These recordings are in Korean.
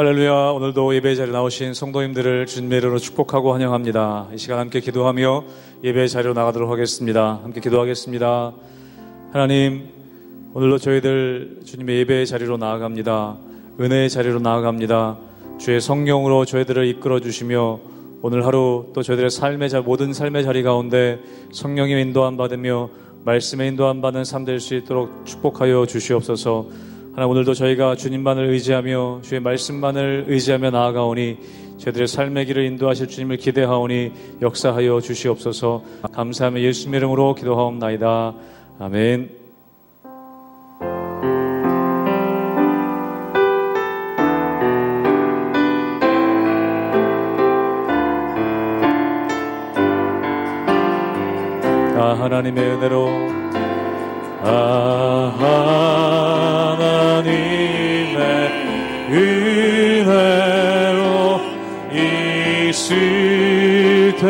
할렐루야. 오늘도 예배 자리에 나오신 성도님들을 주님의 이름으로 축복하고 환영합니다. 이 시간 함께 기도하며 예배 자리로 나가도록 하겠습니다. 함께 기도하겠습니다. 하나님, 오늘도 저희들 주님의 예배 자리로 나아갑니다. 은혜의 자리로 나아갑니다. 주의 성령으로 저희들을 이끌어 주시며 오늘 하루 또 저희들의 모든 삶의 자리 가운데 성령의 인도함 받으며 말씀의 인도함 받는 삶 될 수 있도록 축복하여 주시옵소서. 하나님, 오늘도 저희가 주님만을 의지하며 주의 말씀만을 의지하며 나아가오니 저희들의 삶의 길을 인도하실 주님을 기대하오니 역사하여 주시옵소서. 감사하며 예수님의 이름으로 기도하옵나이다. 아멘. 하나님의 은혜로 하나님의 은혜로 있을 데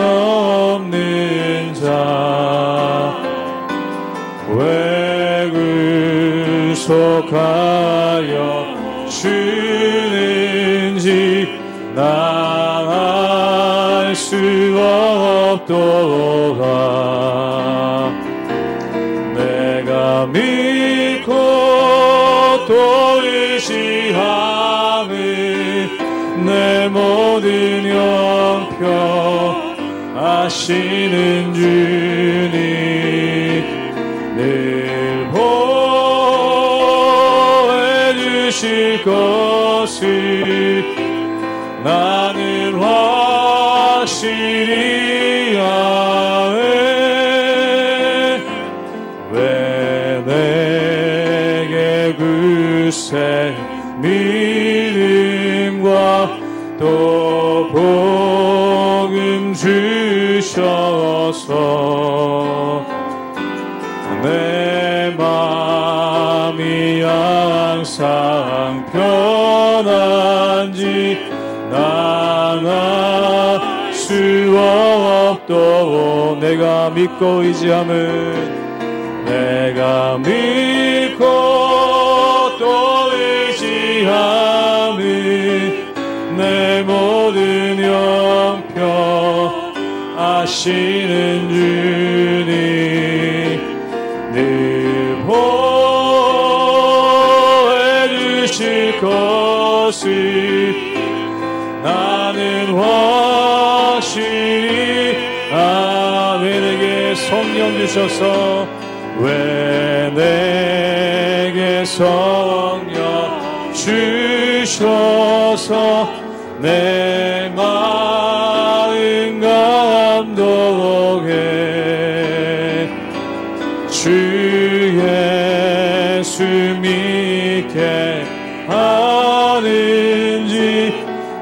없는 자 왜 구속하여 주는지 나 알 수 없도다. 내가 믿고 또 의지함은 내 모든 형편 아시는 주님 늘 보혜 주실 것을 나는 확실히 아네. 왜 내게 굳센 믿음과 또 복음 주셔서 내 마음이 항상 편한지 난 알 수 없도. 내가 믿고 의지함은 내가 믿고 또 의지함은 내 모든 형편 아시는 주님 늘 보혜 주실 것을 나는 확실히 아멘에게 성령 주셔서 왜 내게 성령 주셔서 내 마음 감동해 주 예수 믿게 하는지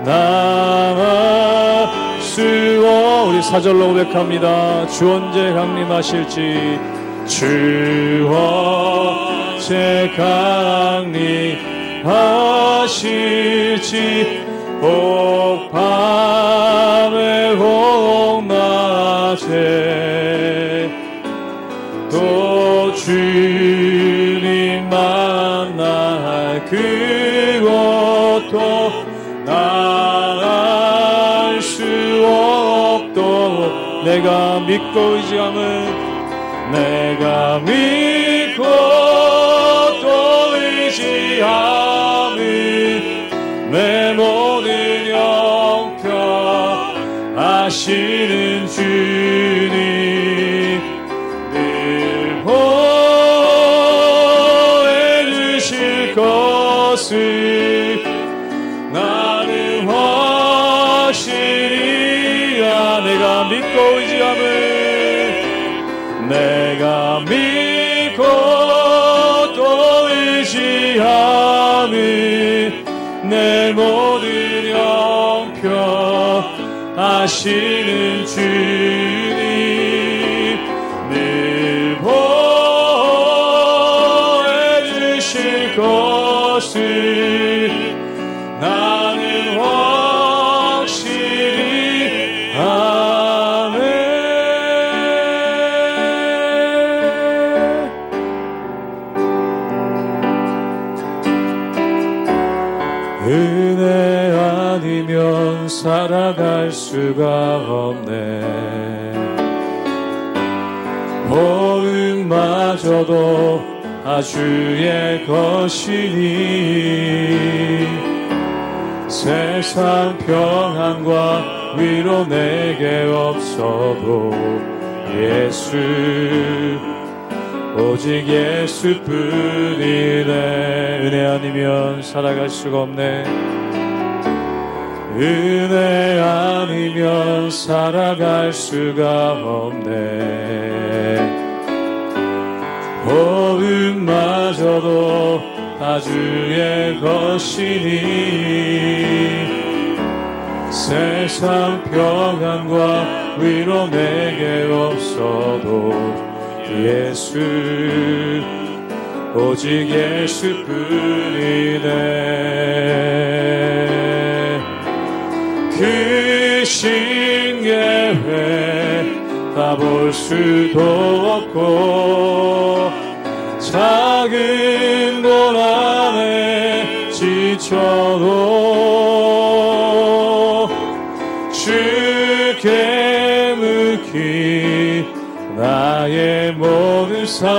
나 수어. 우리 사절로 고백합니다. 주 언제 강림하실지 주 언제 강림하실지 혹 밤에 혹 낮에 또 주님 만날 그것도 알 수 없도. 내가 믿고 의지함은 내가 믿고 또 의지함은 내 모든 형편 아시는 주님 늘 보혜 주실 것을 나는 확실히 내가 믿고 의지함은 내가 믿고 또 의지함은 내 모든 형편 아시는 주님 늘 보혜 주실 것을 나는 확실히 아멘. 은혜 살아갈 수가 없네. 모음마저도 다 주의 것이니 세상 평안과 위로 내게 없어도 예수, 오직 예수뿐이네. 은혜 아니면 살아갈 수가 없네. 은혜 아니면 살아갈 수가 없네. 모음마저도 다 주의 것이니 세상 평안과 위로 내게 없어도 예수, 오직 예수뿐이네. 그 신계획 다 볼 수도 없고 작은 고난에 지쳐도 주께 묻기 나의 모든 삶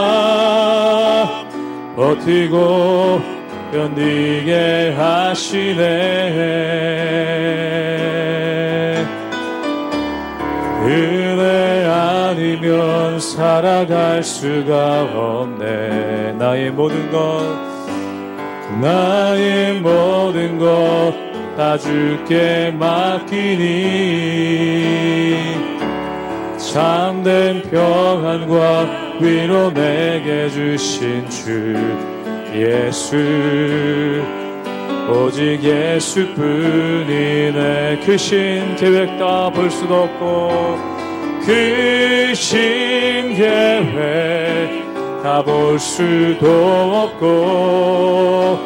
버티고 견디게 하시네. 은혜 아니면 살아갈 수가 없네. 나의 모든 것 다 주께 맡기니 참된 평안과 위로 내게 주신 주 예수, 오직 예수뿐이네. 그 신 계획 다 볼 수도 없고 그 신 계획 다 볼 수도 없고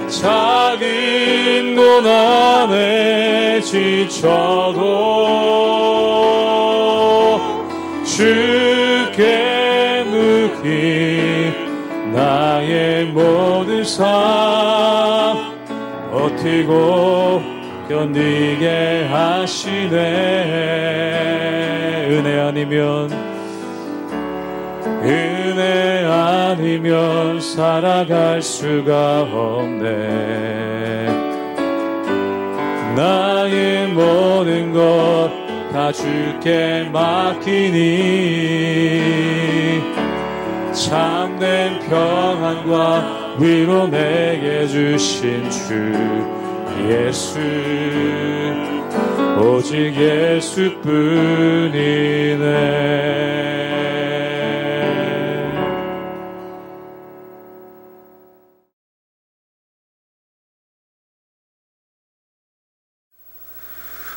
작은 고난에 지쳐도 주께 묻기 나의 모든 삶 버티고 견디게 하시네. 은혜 아니면 살아갈 수가 없네. 나의 모든 것 다 주께 맡기니 참된 평안과 위로 내게 주신 주 예수, 오직 예수뿐이네.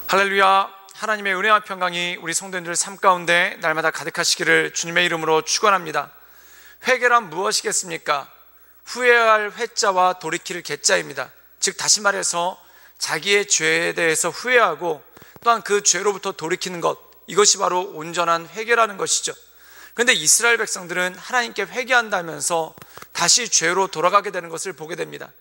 할렐루야. 하나님의 은혜와 평강이 우리 성도님들 삶 가운데 날마다 가득하시기를 주님의 이름으로 축원합니다. 회개란 무엇이겠습니까? 후회할 회자와 돌이킬 개자입니다. 즉 다시 말해서 자기의 죄에 대해서 후회하고 또한 그 죄로부터 돌이키는 것, 이것이 바로 온전한 회개라는 것이죠. 그런데 이스라엘 백성들은 하나님께 회개한다면서 다시 죄로 돌아가게 되는 것을 보게 됩니다.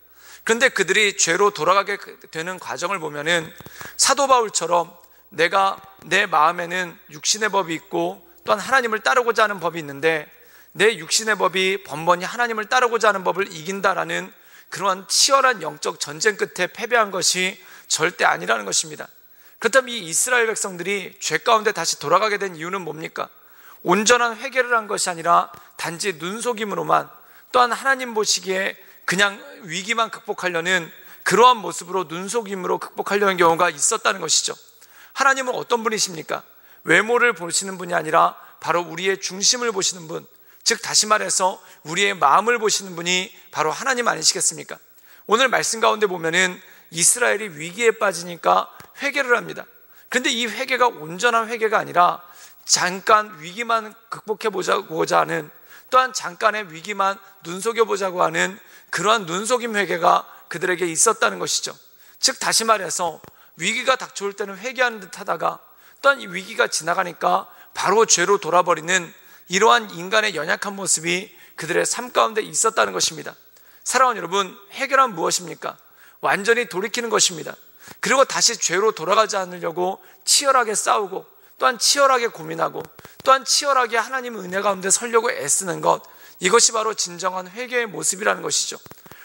그런데 그들이 죄로 돌아가게 되는 과정을 보면은 사도 바울처럼 내가 내 마음에는 육신의 법이 있고 또한 하나님을 따르고자 하는 법이 있는데 내 육신의 법이 번번이 하나님을 따르고자 하는 법을 이긴다라는 그러한 치열한 영적 전쟁 끝에 패배한 것이 절대 아니라는 것입니다. 그렇다면 이 이스라엘 백성들이 죄 가운데 다시 돌아가게 된 이유는 뭡니까? 온전한 회개를 한 것이 아니라 단지 눈속임으로만, 또한 하나님 보시기에 그냥 위기만 극복하려는 그러한 모습으로 눈속임으로 극복하려는 경우가 있었다는 것이죠. 하나님은 어떤 분이십니까? 외모를 보시는 분이 아니라 바로 우리의 중심을 보시는 분, 즉 다시 말해서 우리의 마음을 보시는 분이 바로 하나님 아니시겠습니까? 오늘 말씀 가운데 보면은 이스라엘이 위기에 빠지니까 회개를 합니다. 그런데 이 회개가 온전한 회개가 아니라 잠깐 위기만 극복해보자고자 하는, 또한 잠깐의 위기만 눈속여보자고 하는 그러한 눈속임 회개가 그들에게 있었다는 것이죠. 즉 다시 말해서 위기가 닥쳐올 때는 회개하는 듯 하다가 또한 이 위기가 지나가니까 바로 죄로 돌아버리는 이러한 인간의 연약한 모습이 그들의 삶 가운데 있었다는 것입니다. 사랑하는 여러분, 회개란 무엇입니까? 완전히 돌이키는 것입니다. 그리고 다시 죄로 돌아가지 않으려고 치열하게 싸우고 또한 치열하게 고민하고 또한 치열하게 하나님의 은혜 가운데 서려고 애쓰는 것, 이것이 바로 진정한 회개의 모습이라는 것이죠.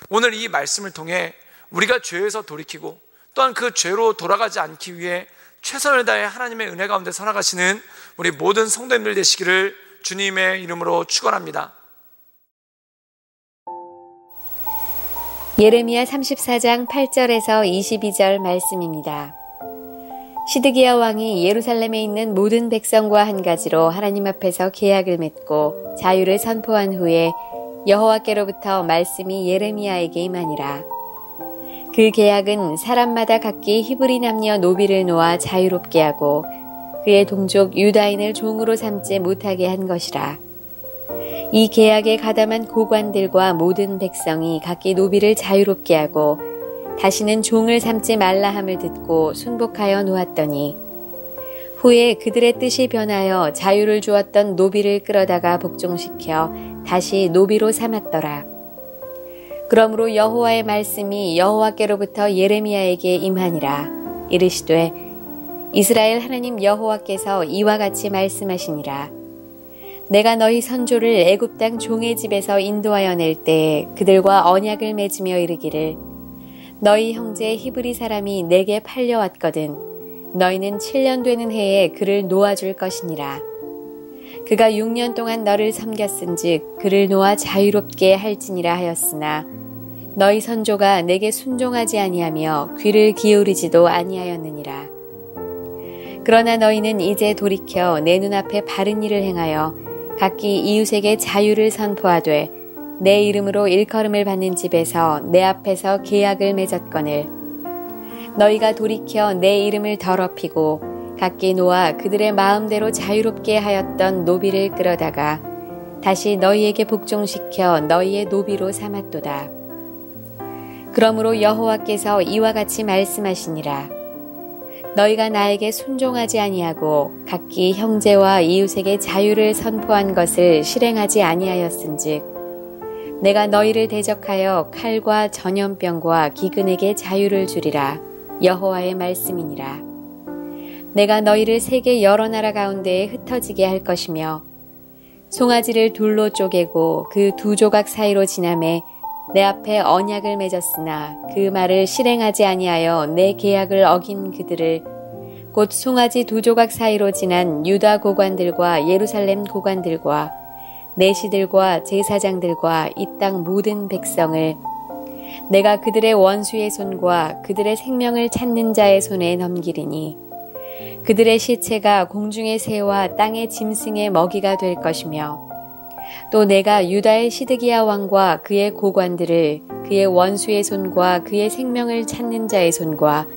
오늘 이 말씀을 통해 우리가 죄에서 돌이키고 또한 그 죄로 돌아가지 않기 위해 최선을 다해 하나님의 은혜 가운데 살아가시는 우리 모든 성도님들 되시기를 주님의 이름으로 축원합니다. 예레미야 34장 8절에서 22절 말씀입니다. 시드기야 왕이 예루살렘에 있는 모든 백성과 한 가지로 하나님 앞에서 계약을 맺고 자유를 선포한 후에 여호와께로부터 말씀이 예레미야에게 임하니라. 그 계약은 사람마다 각기 히브리 남녀 노비를 놓아 자유롭게 하고 그의 동족 유다인을 종으로 삼지 못하게 한 것이라. 이 계약에 가담한 고관들과 모든 백성이 각기 노비를 자유롭게 하고 다시는 종을 삼지 말라 함을 듣고 순복하여 놓았더니 후에 그들의 뜻이 변하여 자유를 주었던 노비를 끌어다가 복종시켜 다시 노비로 삼았더라. 그러므로 여호와의 말씀이 여호와께로부터 예레미야에게 임하니라. 이르시되 이스라엘 하나님 여호와께서 이와 같이 말씀하시니라. 내가 너희 선조를 애굽 땅 종의 집에서 인도하여 낼 때에 그들과 언약을 맺으며 이르기를 너희 형제 히브리 사람이 내게 팔려왔거든 너희는 7년 되는 해에 그를 놓아줄 것이니라. 그가 6년 동안 너를 섬겼은즉 그를 놓아 자유롭게 할지니라 하였으나 너희 선조가 내게 순종하지 아니하며 귀를 기울이지도 아니하였느니라. 그러나 너희는 이제 돌이켜 내 눈앞에 바른 일을 행하여 각기 이웃에게 자유를 선포하되 내 이름으로 일컬음을 받는 집에서 내 앞에서 계약을 맺었거늘 너희가 돌이켜 내 이름을 더럽히고 각기 놓아 그들의 마음대로 자유롭게 하였던 노비를 끌어다가 다시 너희에게 복종시켜 너희의 노비로 삼았도다. 그러므로 여호와께서 이와 같이 말씀하시니라. 너희가 나에게 순종하지 아니하고 각기 형제와 이웃에게 자유를 선포한 것을 실행하지 아니하였은즉 내가 너희를 대적하여 칼과 전염병과 기근에게 자유를 주리라. 여호와의 말씀이니라. 내가 너희를 세계 여러 나라 가운데에 흩어지게 할 것이며 송아지를 둘로 쪼개고 그 두 조각 사이로 지나매 내 앞에 언약을 맺었으나 그 말을 실행하지 아니하여 내 계약을 어긴 그들을 곧 송아지 두 조각 사이로 지난 유다 고관들과 예루살렘 고관들과 내시들과 제사장들과 이 땅 모든 백성을 내가 그들의 원수의 손과 그들의 생명을 찾는 자의 손에 넘기리니 그들의 시체가 공중의 새와 땅의 짐승의 먹이가 될 것이며 또 내가 유다의 시드기야 왕과 그의 고관들을 그의 원수의 손과 그의 생명을 찾는 자의 손과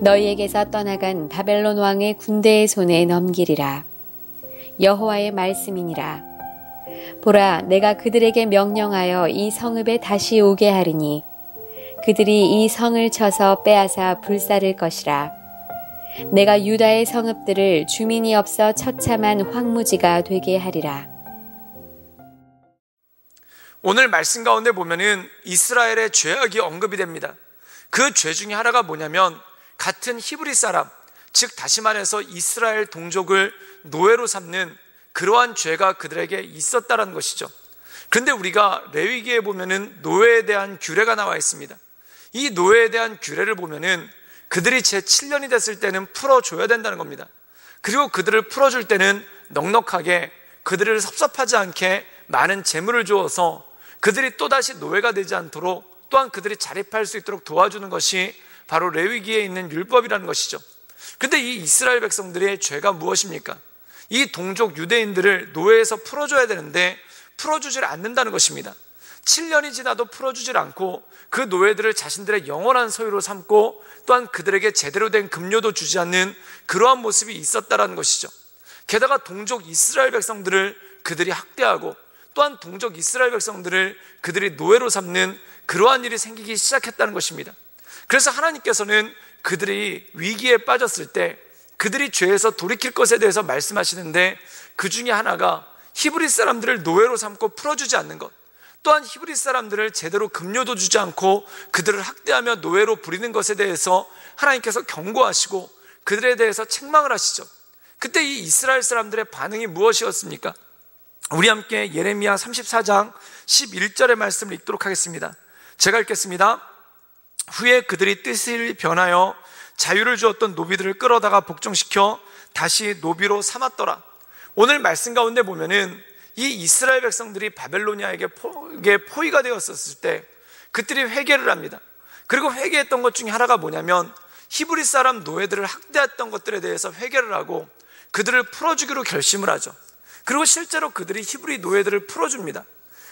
너희에게서 떠나간 바벨론 왕의 군대의 손에 넘기리라. 여호와의 말씀이니라. 보라, 내가 그들에게 명령하여 이 성읍에 다시 오게 하리니 그들이 이 성을 쳐서 빼앗아 불사를 것이라. 내가 유다의 성읍들을 주민이 없어 처참한 황무지가 되게 하리라. 오늘 말씀 가운데 보면은 이스라엘의 죄악이 언급이 됩니다. 그 죄 중에 하나가 뭐냐면 같은 히브리 사람, 즉 다시 말해서 이스라엘 동족을 노예로 삼는 그러한 죄가 그들에게 있었다는 것이죠. 그런데 우리가 레위기에 보면은 노예에 대한 규례가 나와 있습니다. 이 노예에 대한 규례를 보면은 그들이 제 7년이 됐을 때는 풀어줘야 된다는 겁니다. 그리고 그들을 풀어줄 때는 넉넉하게 그들을 섭섭하지 않게 많은 재물을 주어서 그들이 또다시 노예가 되지 않도록 또한 그들이 자립할 수 있도록 도와주는 것이 바로 레위기에 있는 율법이라는 것이죠. 그런데 이 이스라엘 백성들의 죄가 무엇입니까? 이 동족 유대인들을 노예에서 풀어줘야 되는데 풀어주질 않는다는 것입니다. 7년이 지나도 풀어주질 않고 그 노예들을 자신들의 영원한 소유로 삼고 또한 그들에게 제대로 된 급료도 주지 않는 그러한 모습이 있었다는 것이죠. 게다가 동족 이스라엘 백성들을 그들이 학대하고 또한 동족 이스라엘 백성들을 그들이 노예로 삼는 그러한 일이 생기기 시작했다는 것입니다. 그래서 하나님께서는 그들이 위기에 빠졌을 때 그들이 죄에서 돌이킬 것에 대해서 말씀하시는데 그 중에 하나가 히브리 사람들을 노예로 삼고 풀어주지 않는 것, 또한 히브리 사람들을 제대로 급료도 주지 않고 그들을 학대하며 노예로 부리는 것에 대해서 하나님께서 경고하시고 그들에 대해서 책망을 하시죠. 그때 이 이스라엘 사람들의 반응이 무엇이었습니까? 우리 함께 예레미야 34장 11절의 말씀을 읽도록 하겠습니다. 제가 읽겠습니다. 후에 그들이 뜻을 변하여 자유를 주었던 노비들을 끌어다가 복종시켜 다시 노비로 삼았더라. 오늘 말씀 가운데 보면은 이 이스라엘 백성들이 바벨로니아에게 포위가 되었었을 때 그들이 회개를 합니다. 그리고 회개했던 것 중에 하나가 뭐냐면 히브리 사람 노예들을 학대했던 것들에 대해서 회개를 하고 그들을 풀어주기로 결심을 하죠. 그리고 실제로 그들이 히브리 노예들을 풀어줍니다.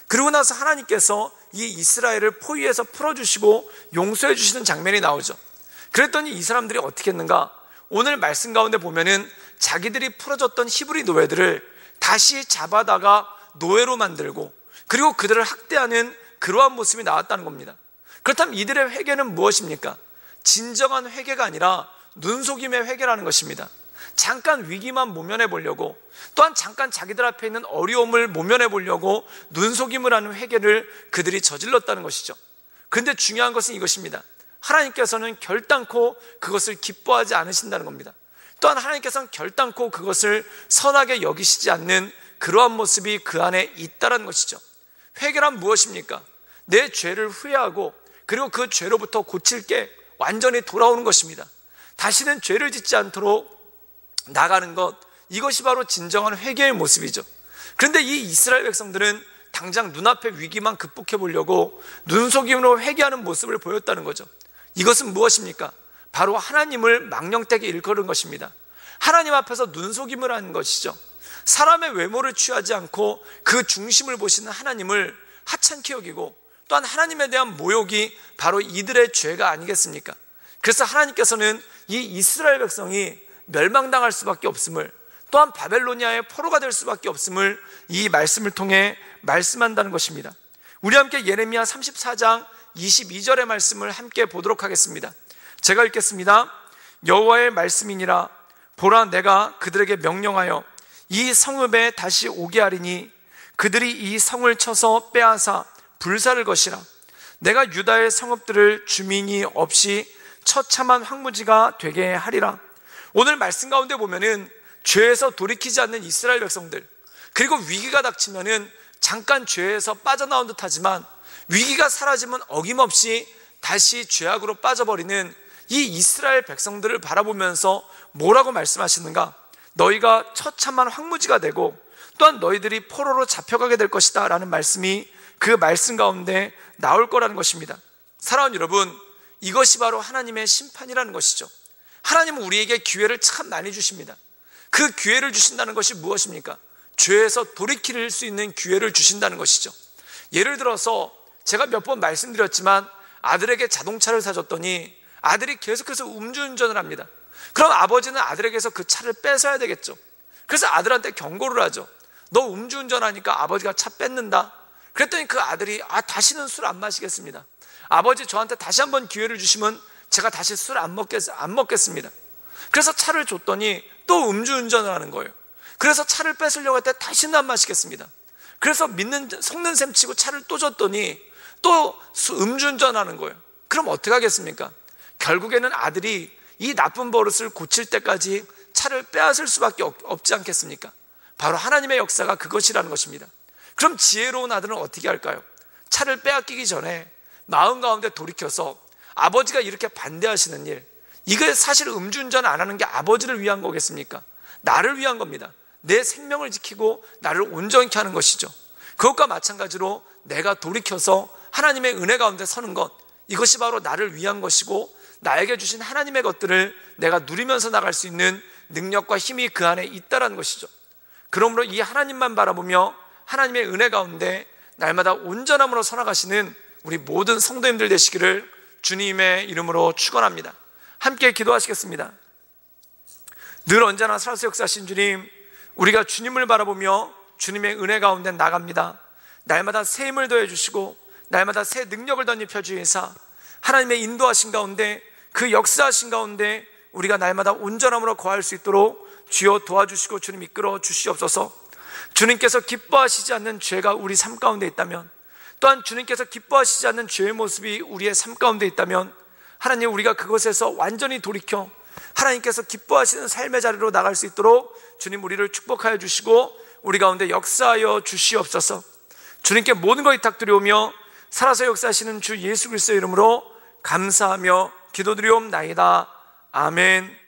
그리고 나서 하나님께서 이 이스라엘을 포위해서 풀어주시고 용서해 주시는 장면이 나오죠. 그랬더니 이 사람들이 어떻게 했는가? 오늘 말씀 가운데 보면은 자기들이 풀어줬던 히브리 노예들을 다시 잡아다가 노예로 만들고 그리고 그들을 학대하는 그러한 모습이 나왔다는 겁니다. 그렇다면 이들의 회개는 무엇입니까? 진정한 회개가 아니라 눈속임의 회개라는 것입니다. 잠깐 위기만 모면해 보려고, 또한 잠깐 자기들 앞에 있는 어려움을 모면해 보려고 눈속임을 하는 회개를 그들이 저질렀다는 것이죠. 그런데 중요한 것은 이것입니다. 하나님께서는 결단코 그것을 기뻐하지 않으신다는 겁니다. 또한 하나님께서는 결단코 그것을 선하게 여기시지 않는 그러한 모습이 그 안에 있다는 것이죠. 회개란 무엇입니까? 내 죄를 후회하고 그리고 그 죄로부터 고칠 게 완전히 돌아오는 것입니다. 다시는 죄를 짓지 않도록 나가는 것, 이것이 바로 진정한 회개의 모습이죠. 그런데 이 이스라엘 백성들은 당장 눈앞의 위기만 극복해 보려고 눈속임으로 회개하는 모습을 보였다는 거죠. 이것은 무엇입니까? 바로 하나님을 망령되게 일컬은 것입니다. 하나님 앞에서 눈속임을 하는 것이죠. 사람의 외모를 취하지 않고 그 중심을 보시는 하나님을 하찮게 여기고, 또한 하나님에 대한 모욕이 바로 이들의 죄가 아니겠습니까? 그래서 하나님께서는 이 이스라엘 백성이 멸망당할 수밖에 없음을, 또한 바벨로니아의 포로가 될 수밖에 없음을 이 말씀을 통해 말씀한다는 것입니다. 우리 함께 예레미야 34장 22절의 말씀을 함께 보도록 하겠습니다. 제가 읽겠습니다. 여호와의 말씀이니라. 보라, 내가 그들에게 명령하여 이 성읍에 다시 오게 하리니 그들이 이 성을 쳐서 빼앗아 불사를 것이라. 내가 유다의 성읍들을 주민이 없이 처참한 황무지가 되게 하리라. 오늘 말씀 가운데 보면은 죄에서 돌이키지 않는 이스라엘 백성들, 그리고 위기가 닥치면은 잠깐 죄에서 빠져나온 듯 하지만 위기가 사라지면 어김없이 다시 죄악으로 빠져버리는 이 이스라엘 백성들을 바라보면서 뭐라고 말씀하시는가? 너희가 처참한 황무지가 되고 또한 너희들이 포로로 잡혀가게 될 것이다 라는 말씀이 그 말씀 가운데 나올 거라는 것입니다. 사랑하는 여러분, 이것이 바로 하나님의 심판이라는 것이죠. 하나님은 우리에게 기회를 참 많이 주십니다. 그 기회를 주신다는 것이 무엇입니까? 죄에서 돌이킬 수 있는 기회를 주신다는 것이죠. 예를 들어서 제가 몇 번 말씀드렸지만 아들에게 자동차를 사줬더니 아들이 계속해서 음주운전을 합니다. 그럼 아버지는 아들에게서 그 차를 뺏어야 되겠죠. 그래서 아들한테 경고를 하죠. 너 음주운전하니까 아버지가 차 뺏는다. 그랬더니 그 아들이 다시는 술 안 마시겠습니다. 아버지 저한테 다시 한번 기회를 주시면 제가 다시 술 안 먹겠습니다. 그래서 차를 줬더니 또 음주운전을 하는 거예요. 그래서 차를 뺏으려고 할 때 다시는 안 마시겠습니다. 그래서 속는 셈 치고 차를 또 줬더니 또 음주운전하는 거예요. 그럼 어떻게 하겠습니까? 결국에는 아들이 이 나쁜 버릇을 고칠 때까지 차를 빼앗을 수밖에 없지 않겠습니까? 바로 하나님의 역사가 그것이라는 것입니다. 그럼 지혜로운 아들은 어떻게 할까요? 차를 빼앗기기 전에 마음 가운데 돌이켜서 아버지가 이렇게 반대하시는 일, 이게 사실 음주운전 안 하는 게 아버지를 위한 거겠습니까? 나를 위한 겁니다. 내 생명을 지키고 나를 온전케 하는 것이죠. 그것과 마찬가지로 내가 돌이켜서 하나님의 은혜 가운데 서는 것, 이것이 바로 나를 위한 것이고 나에게 주신 하나님의 것들을 내가 누리면서 나갈 수 있는 능력과 힘이 그 안에 있다는 것이죠. 그러므로 이 하나님만 바라보며 하나님의 은혜 가운데 날마다 온전함으로 살아가시는 우리 모든 성도님들 되시기를 주님의 이름으로 축원합니다. 함께 기도하시겠습니다. 늘 언제나 살아서 역사하신 주님, 우리가 주님을 바라보며 주님의 은혜 가운데 나갑니다. 날마다 새 힘을 더해 주시고 날마다 새 능력을 덧입혀 주시사 하나님의 인도하신 가운데, 그 역사하신 가운데 우리가 날마다 온전함으로 거할 수 있도록 주여 도와주시고 주님 이끌어 주시옵소서. 주님께서 기뻐하시지 않는 죄가 우리 삶 가운데 있다면, 또한 주님께서 기뻐하시지 않는 죄의 모습이 우리의 삶 가운데 있다면 하나님, 우리가 그것에서 완전히 돌이켜 하나님께서 기뻐하시는 삶의 자리로 나갈 수 있도록 주님 우리를 축복하여 주시고 우리 가운데 역사하여 주시옵소서. 주님께 모든 걸 위탁드리오며 살아서 역사하시는 주 예수 그리스도의 이름으로 감사하며 기도드리옵나이다. 아멘.